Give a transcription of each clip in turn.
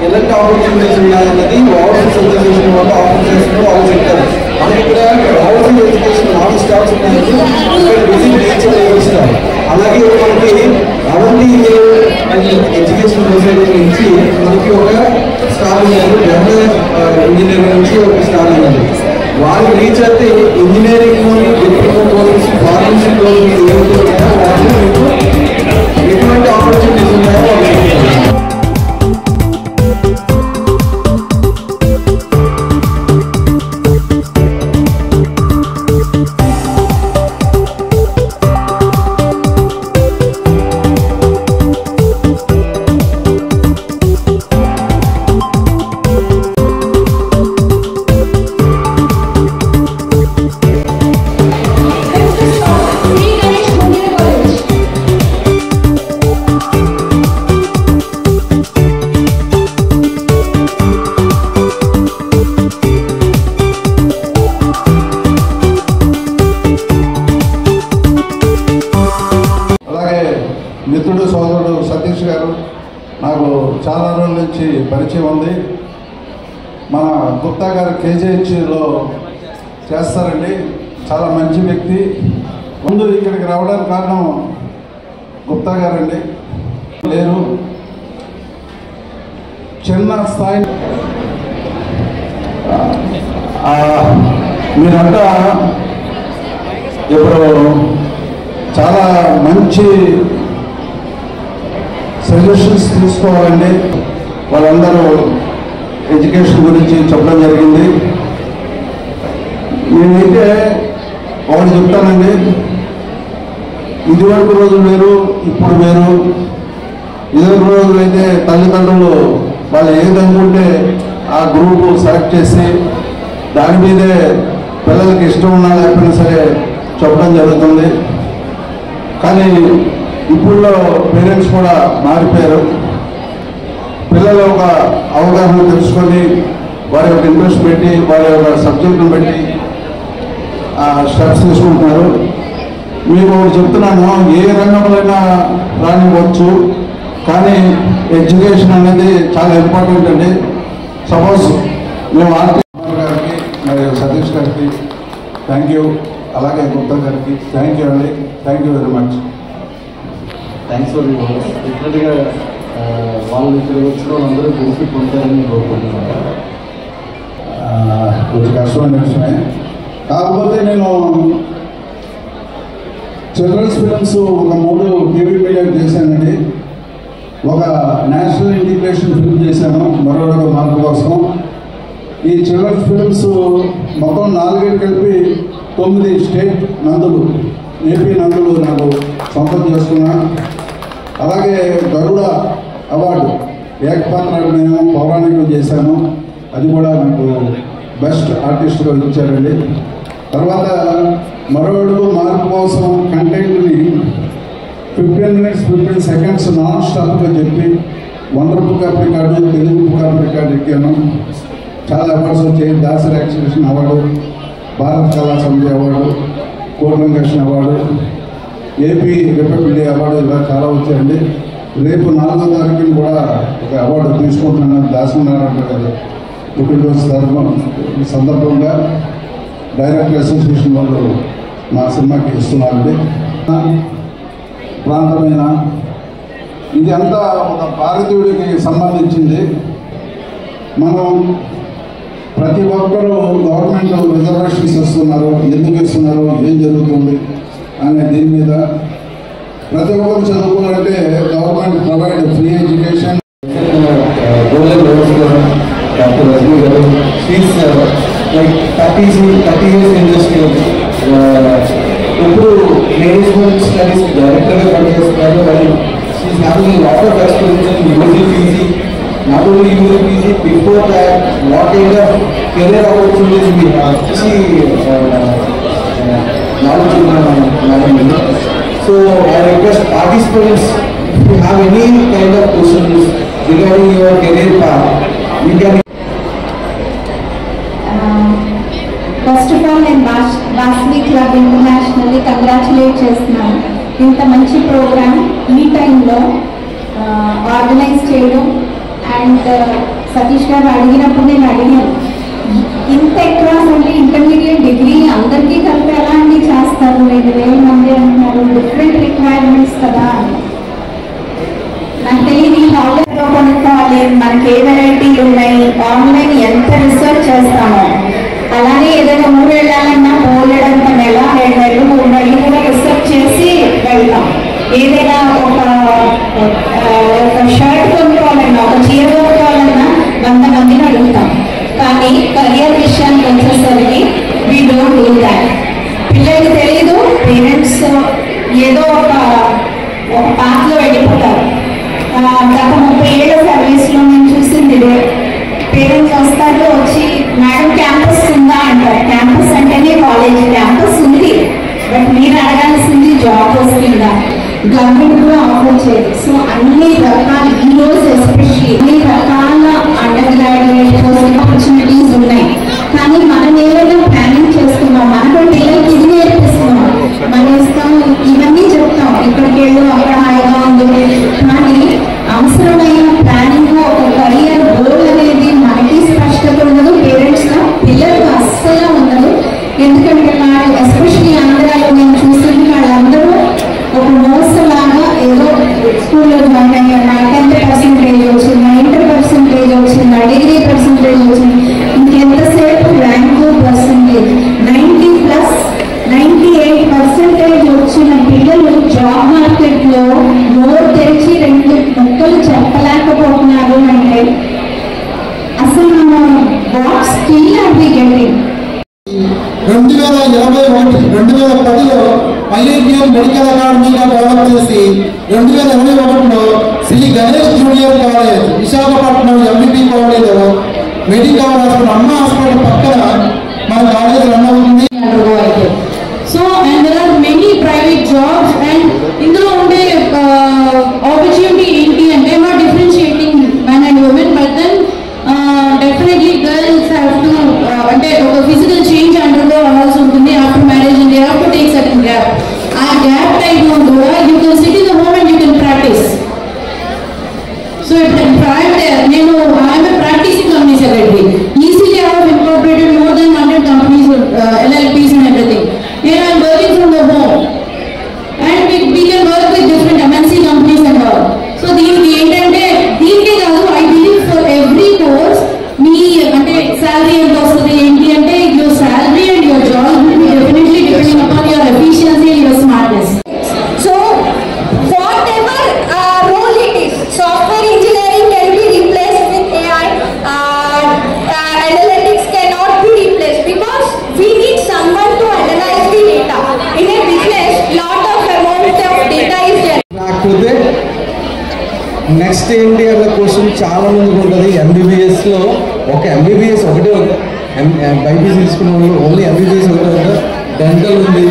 ఎలాంటి opportunities ఉన్నాయన్నది overseas education వల్ల offer చేస్తున్నారు వాళ్ళు చెప్తారు. మనకి ఇక్కడ ఓవర్సీస్ ఎడ్యుకేషన్ 4 స్టాల్స్ ఉన్నాయి. ఇక్కడ విజిట్ నేచర్ చేస్తారు. అలాగే మనకి అవంతి ఎడ్యుకేషన్ సొసైటీ నుంచి మనకి ఒక స్టాల్ ఉన్నారు. ఇంజనీరింగ్ నుంచి ఒక స్టాల్ ఉన్నది. వాళ్ళు రీచ్ అయితే ఇంజనీరింగ్ డిప్లొమా కోర్సెస్ ఫారెన్ ఎటువంటి ఆపర్చునిటీస్ ఉన్నాయో మిత్రుడు సోదరుడు సతీష్ గారు నాకు చాలా రోజుల నుంచి పరిచయం ఉంది. మన గుప్తా గారు కేజీహెచ్లో చేస్తారండి. చాలా మంచి వ్యక్తి. ముందు ఇక్కడికి రావడానికి కారణం గుప్తా గారండి. లేరు చిన్న స్థాయి మీరంతా ఇప్పుడు చాలా మంచి సజెషన్స్ తీసుకోవాలండి. వాళ్ళందరూ ఎడ్యుకేషన్ గురించి చెప్పడం జరిగింది. నేనైతే ఒకటి చెప్తానండి, ఇదివరకు రోజులు వేరు, ఇప్పుడు వేరు. ఇదివరకు రోజులైతే తల్లిదండ్రులు వాళ్ళు ఏదనుకుంటే ఆ గ్రూపు సెలెక్ట్ చేసి దాని మీదే పిల్లలకి ఇష్టం ఉన్నా లేకపోయినా సరే చెప్పడం జరుగుతుంది. కానీ ఇప్పుడులో పేరెంట్స్ కూడా మారిపోయారు. పిల్లలు ఒక అవగాహన తెలుసుకొని వారి యొక్క ఇంట్రెస్ట్ పెట్టి వారి యొక్క సబ్జెక్టును బట్టి స్టెప్స్ తీసుకుంటున్నారు. మీకు చెప్తున్నాను, ఏ రంగంలోనైనా రానివ్వచ్చు, కానీ ఎడ్యుకేషన్ అనేది చాలా ఇంపార్టెంట్ అండి. సపోజ్ మేము ఆర్టీ గారికి మరియు సతీష్ గారికి థ్యాంక్ యూ, అలాగే గుప్తా గారికి థ్యాంక్ యూ అండి. Thank you very much. Thanks for use. డెఫినెట్గా వాళ్ళు ఇక్కడికి వచ్చిన వాళ్ళందరూ బెనిఫిట్ పొందారని కోరుకుంటున్నాను. కొంచెం కష్టమైన విషయమే. కాకపోతే నేను చిల్డ్రన్స్ ఫిలిమ్స్ ఒక 3 టీవీ మీడియాకి చేశానండి. ఒక నేషనల్ ఇంటిగ్రేషన్ ఫిల్మ్ చేశాను మరో మార్పు కోసం. ఈ చిల్డ్రన్స్ ఫిలిమ్స్ మొత్తం 4 కలిపి 9 స్టేట్ నందులు, ఏపీ నందులు నాకు సొంతం చేసుకున్నాను. అలాగే గరుడ అవార్డు ఏకపాత్ర అభినయం పౌరాణికం చేశాను, అది కూడా నాకు బెస్ట్ ఆర్టిస్ట్గా ఇచ్చారండి. తర్వాత మరో అడుగు మార్పు కోసం కంటెంట్ని 15 minutes 15 seconds నాన్ స్టాప్గా చెప్పి wonder book of record, Telugu book of record ఎక్కాను. చాలా అవార్డ్స్ వచ్చాయి. Dasari exhibition award, Bharat Kala Samiti award, కోటరంగేషన్ award, AP republic day award, ఇలా చాలా వచ్చాయండి. రేపు 4వ తారీఖున కూడా ఒక అవార్డు తీసుకుంటున్నాను. దాసనారాయణ గారు పుట్టినరోజు సందర్భంగా డైరెక్టర్ అసోసియేషన్ వాళ్ళు మా సినిమాకి ఇస్తున్నారండి. ప్రాంతమైన ఇది అంతా ఒక భారతీయుడికి సంబంధించింది. మనం ప్రతి ఒక్కరూ గవర్నమెంట్ రిజర్వేషన్స్ ఇస్తున్నారు, ఎందుకు ఇస్తున్నారు, ఏం జరుగుతుంది అనే దీని మీద ప్రతి ఒక్కరు చదువుకోవాలంటే government provide free education. Dr. Rajni garu, she's like 30 years industry. ఇప్పుడు మేనేజ్మెంట్ స్టడీస్ డైరెక్టర్గా పనిచేస్తున్నారు. కానీ she's having lot of experience in UG PG. Not only UG PG, before that what kind of career opportunities we have. Knowledge ఉన్న. So I request participants, if you have any kind of questions regarding your career path, you can. First of all నేను Vasavi club internationally congratulate చేస్తున్నాను. ఇంత మంచి programme ఈ టైంలో organise చేయడం. And Satish గారు అడిగినప్పుడు నేను అడిగాను, ఇంత ఎక్రాస్ అంటే ఇంటర్మీడియట్ డిగ్రీ అందరికీ కలిపి ఎలా అండి చేస్తారు, 2,000 మంది అంటున్నారు, డిఫరెంట్ రిక్వైర్మెంట్స్ కదా అని. నాకు తెలియదు ఈ ఆన్లైన్లో కొనుక్కోవాలి, మనకి ఏ వెరైటీలు ఉన్నాయి, ఆన్లైన్ ఎంత రీసెర్చ్ చేస్తామో. అలానే ఏదైనా ఊరు వెళ్ళాలన్నా పోలేడంత నెల 2 నెలలు 3 నెలలు కూడా రీసెర్చ్ ఏదైనా ఒక షర్ట్ కొనుక్కోవాలన్నా, ఒక చీర కొనుక్కోవాలన్నా 100 మందిని అడుగుతాం. కానీ కెరియర్ విషయానికి వచ్చేసరికి వీ డోంట్ డూ దాట్. పిల్లలకి తెలియదు, పేరెంట్స్ ఏదో ఒక పాత్రలో వెళ్ళిపోతారు. గత 30 ఏళ్ళ సర్వీస్లో నేను చూసింది ఇదే. పేరెంట్స్ వస్తారు, వచ్చి మేడం క్యాంపస్ ఉందా అంటారు. క్యాంపస్ అంటేనే కాలేజ్. క్యాంపస్ ఉంది, బట్ మీరు అడగాల్సింది జాబ్ వస్తుందా. గవర్నమెంట్ కూడా ఆఫర్ చేయదు. సో అన్ని రకాల, ఈరోజు ఎస్పెషల్లీ అన్ని రకాల అండర్ గ్రాడ్యుయేట్ పోస్ట్ ఆపర్చునిటీస్ ఉన్నాయి. కానీ మనం ఏదైనా ప్లానింగ్ చేస్తున్నాం, మనకు పిల్లలకి ఇది నేర్పిస్తున్నాం, మన ఇష్టం ఇవన్నీ చెప్తాం, ఇక్కడికి వెళ్ళు అక్కడ హాయిగా ఉంది. కానీ అవసరమైన ప్లానింగ్, ఒక కెరియర్ గోల్ అనేది మనకి స్పష్టత ఉండదు, పేరెంట్స్గా పిల్లలకు అస్సలు ఉండదు. ఎందుకంటే వాళ్ళు ఎస్పెషల్లీ ఆంధ్రాలో నేను చూసింది, వాళ్ళందరూ ఒక మోసలాగా ఏదో స్కూల్లో జాయిన్ అయ్యారు, 10% వచ్చిందా, ఇంటర్ పర్సెంటేజ్ వచ్చిందా, డిగ్రీ పర్సెంటేజ్ వచ్చింది, ఇంకెంతసేపు ర్యాంకు పర్సెంటేజ్ 90+, 98% వచ్చిన పిల్లలు జాబ్ మార్కెట్లో నోరు తెరిచి 2 ముక్కలు చెప్పలేకపోతున్నారు అంటే అసలు మనం what skill are we getting? 2010లో ఐఐటిఎం మెడికల్ అకాడమీగా డెవలప్ చేసి 2021లో Sri Ganesh junior college Visakhapatnam MBP college medical hospital, Amma hospital పక్కన మన కాలేజ్ రన్ అవుతుంది. So and there are many private jobs and ఇందులో ఉండే opportunity ఏంటి అంటే I'm not differentiating men and women, but then definitely girls have to అంటే ఒక physical change undergo అవ్వాల్సి ఉంటుంది after marriage and they have to take certain gap. ఆ gap time లో కూడా you can sit in the home and you can practice. So if prior there నేను I am a practicing company secretary. Easily I have incorporated more than 100 companies, LLPs and everything. Here I am working from the home and we can work with different MNC companies and all. So దీనికి ఏంటంటే దీనికే కాదు, I believe for every course మీ అంటే salary ఎంత వస్తుంది ఏంటి అంటే your salary and your job will be definitely depending upon your efficiency and your smartness. So whatever role it is, software engineering can be replaced with AI, analytics cannot be replaced because we need someone to analyze the data. In a business, lot of amount of data is there. కాకపోతే next ఏంటి అన్న question చాలా మందికి ఉంటుంది. ఎంబీబీఎస్లో ఒక MBBS ఒకటే ఉంది, BiPC తీసుకున్న వాళ్ళు ఓన్లీ ఎంబీబీఎస్ ఒకటే ఉంది, డెంటల్ ఉంది.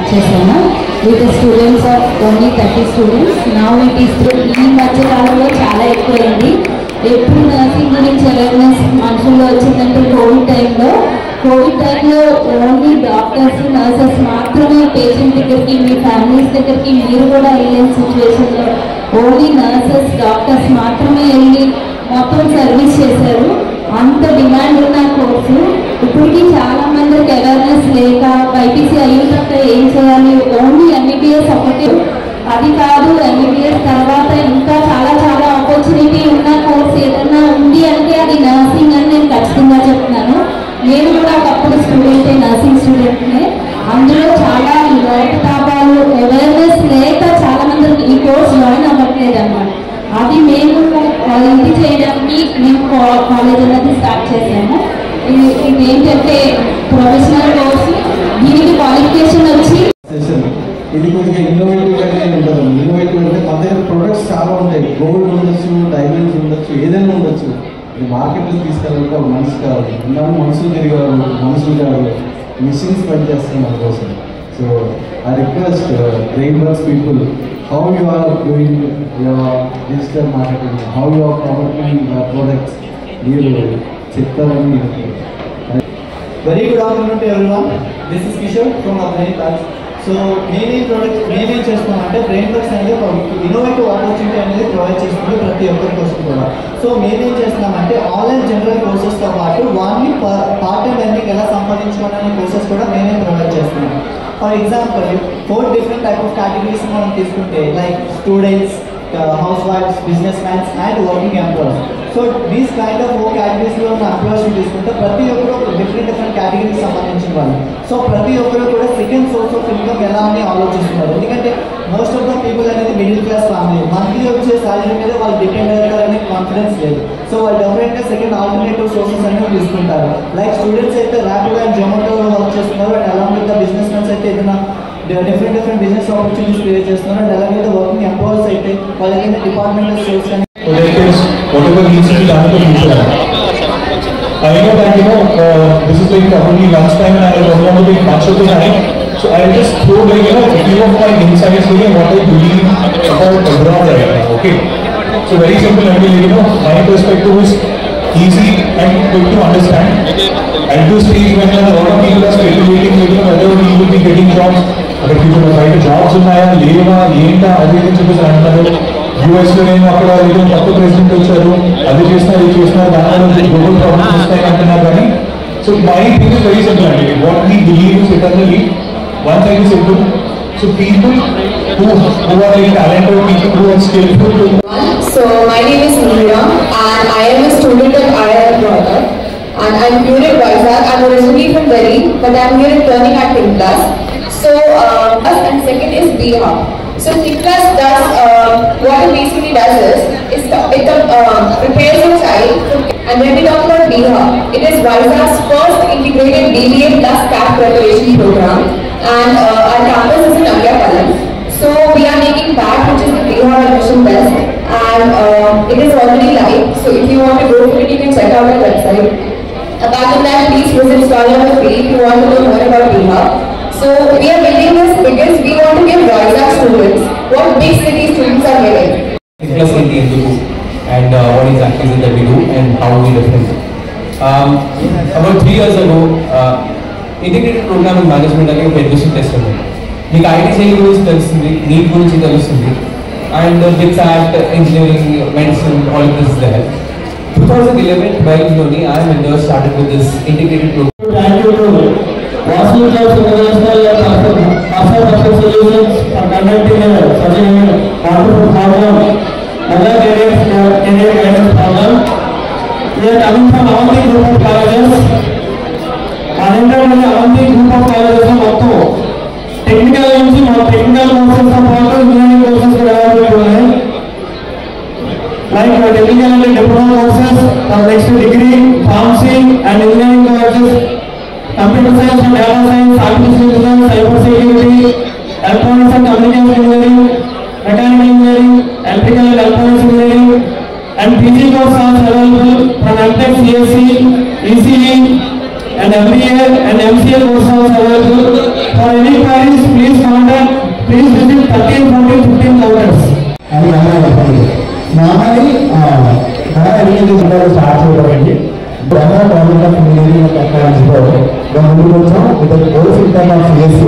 చేసాము with students of only 30 students. Now it is through ఈ మధ్య కాలంలో చాలా ఎక్కువైంది. ఎప్పుడు నర్సింగ్ గురించి అవేర్నెస్ మనుషుల్లో వచ్చిందంటే కోవిడ్ టైంలో ఓన్లీ డాక్టర్స్ నర్సెస్ మాత్రమే పేషెంట్ దగ్గరికి, మీ ఫ్యామిలీస్ దగ్గరికి మీరు కూడా వెళ్ళే సిచ్యువేషన్లో ఓన్లీ నర్సెస్ డాక్టర్స్ మాత్రమే వెళ్ళి మొత్తం సర్వీస్ చేశారు. అంత డిమాండ్ ఉన్న కోర్సు ఇప్పటికీ చాలా మందికి అవేర్నెస్ లేక బైపీసీ అయ్యేటక్క ఏం చేయాలి, ఓన్లీ ఎంబీబీఎస్ ఒకటి అది కాదు, ఎంబీబీఎస్ తర్వాత ఇంకా చాలా చాలా ఆపర్చునిటీ ఉన్న కోర్స్ ఏదైనా ఉంది అంటే అది నర్సింగ్ అని నేను ఖచ్చితంగా చెప్తున్నాను. నేను కూడా ఒకప్పుడు స్టూడెంటే, నర్సింగ్ స్టూడెంట్నే. అందులో చాలా లోపతాపాలు అవేర్నెస్ లేక చాలా మందికి ఈ కోర్స్ జాయిన్ అవ్వట్లేదు అన్నమాట. అది మేము ఇది చేయడానికి మేము కాలేజ్ అనేది స్టార్ట్ చేసాము. ఇది ఏంటంటే ప్రొఫెషనల్ కోర్సు, దీనికి క్వాలిఫికేషన్ వచ్చి ఇది కొద్దిగా ఇన్నోవేటివ్గానే ఉంటుంది. ఇన్నోవేటివ్ అంటే మన దగ్గర ప్రొడక్ట్స్ చాలా ఉంటాయి. గోల్డ్ ఉండొచ్చు, డైమండ్స్ ఉండొచ్చు, ఏదైనా ఉండొచ్చు. ఇది మార్కెట్లో తీసుకెళ్ళాలంటే ఒక మనిషి కావాలి, ఉన్నాము మనుషులు తిరిగారు, మనుషులు కాదు, మిషన్స్ పనిచేస్తాయి మన కోసం. So I request brain works people, how you are doing your digital marketing, how you are promoting your products, మీరు చెప్తారని. Very good afternoon to everyone. This is Kishore from Abhani Patch. So నేనేం చేస్తున్నామంటే brain works అనేది ఒక innovative opportunity అనేది provide చేస్తుంది ప్రతి ఒక్కరి కోసం కూడా. సో మేమేం చేస్తున్నామంటే ఆన్లైన్ జనరల్ కోర్సెస్తో పాటు వాటిని పార్ట్ టైం ఎర్నింగ్ ఎలా సంపాదించుకోవాలనే కోర్సెస్ కూడా మేమే ప్రొవైడ్ చేస్తున్నాం. For example 4 different type of categories మనం తీసుకుంటే లైక్ స్టూడెంట్స్, హౌస్ వైఫ్స్, business mans and working employees. So these kind of కేటగిరీస్లో ఉన్న ఎంప్లాయీస్ని తీసుకుంటే ప్రతి ఒక్కరు డిఫరెంట్ కేటగిరీకి సంబంధించిన వాళ్ళు. సో ప్రతి ఒక్కరు కూడా సెకండ్ సోర్స్ ఆఫ్ ఇన్కమ్ ఎలా అని ఆలోచిస్తున్నారు. ఎందుకంటే మోస్ట్ ఆఫ్ ద పీపుల్ అనేది మిడిల్ క్లాస్ ఫ్యామిలీ, మంత్లీ వచ్చే శాలరీ మీద వాళ్ళు డిపెండ్ అవుతారనే కాన్ఫిడెన్స్ లేదు. సో వాళ్ళు డెఫినెట్గా సెకండ్ ఆల్టర్నేటివ్ సోర్సెస్ అనేవి తీసుకుంటారు. లైక్ స్టూడెంట్స్ అయితే ర్యాపిడో అండ్ జొమాటోలో వర్క్ చేస్తున్నారు, and along with the business mens అయితే ఏదైనా డిఫరెంట్ బిజినెస్ ఆపర్చునిటీస్ క్రియేట్ చేస్తున్నారు, అండ్ అలాగే ద వర్కింగ్ ఎంప్లాయర్స్ అయితే వాళ్ళకైతే డిపార్ట్మెంటల్ స్టోర్స్ కానీ whatever needs to be done for future. I know that this is like probably lunchtime and I don't want to take much of the time, so I'll just throw like a few of my insights here what I believe about abroad right now. Okay, so very simple and my perspective is easy and quick to understand. At this stage when a lot of people are speculating whether we will be getting jobs, other people are trying jobs unnaya leva enta adhe chepesi antaru. US లో నేను అక్కడ కొత్త president వచ్చారు, అది చేస్తున్నారు దాని global problems వస్తాయి అంటున్నారు. కానీ so my thing is very simple అండి. What we believe is eternally one thing is simple. So people who are like talented, people who are skillful. So my name is Meera and I am a student at IIM Rohtak and I'm here at Vizag. I'm originally from Delhi but I'm here learning at Think Plus. So and second is B-Hub. So Think Plus does what it basically does is it prepares a child. And when we talk about B-Hub, it is Vizag's first integrated BBA plus CAP preparation program, and our campus is in Aguyapalam. So we are making BAT, which is the B-Hub admission test, and it is already live. So if you want to go for it, you can check out our website. Apart from that, please visit Scholar Free if you want to know more about B-Hub. So we are building this because we want to give Vizag students what big city students are getting. Plus and what exactly is it that we do and how we different. About 3 years ago, integrated program in management again admission test ఉంది. మీకు IT చేయడం గురించి తెలుస్తుంది, NEET గురించి తెలుస్తుంది, and with art engineering medicine all of this there. 2011-12 I am in the started with this integrated program. Thank you to Vasily Clubs International After Solutions for conducting such a wonderful program. Other career guidance program. We are coming from Avanti group of colleges. Another Avanti group of colleges మొత్తం technical నుంచి technical courses తో పాటు engineering courses కూడా available ఉన్నాయి. Like technical అంటే diploma courses, next degree, pharmacy and engineering courses, computer science and data science, artificial intelligence, cyber security, electronics and communication engineering, mechanical engineering, electrical and electronics engineering, and PG courses are available from MTech, CSC, ECE, and MBA and MCA courses are available. For any queries, please contact. Please visit 13, 14, 15 counters. normally education start చేయడానికి government of engineering technology లో మనం ముందుకు వచ్చాం. With course in term of CSC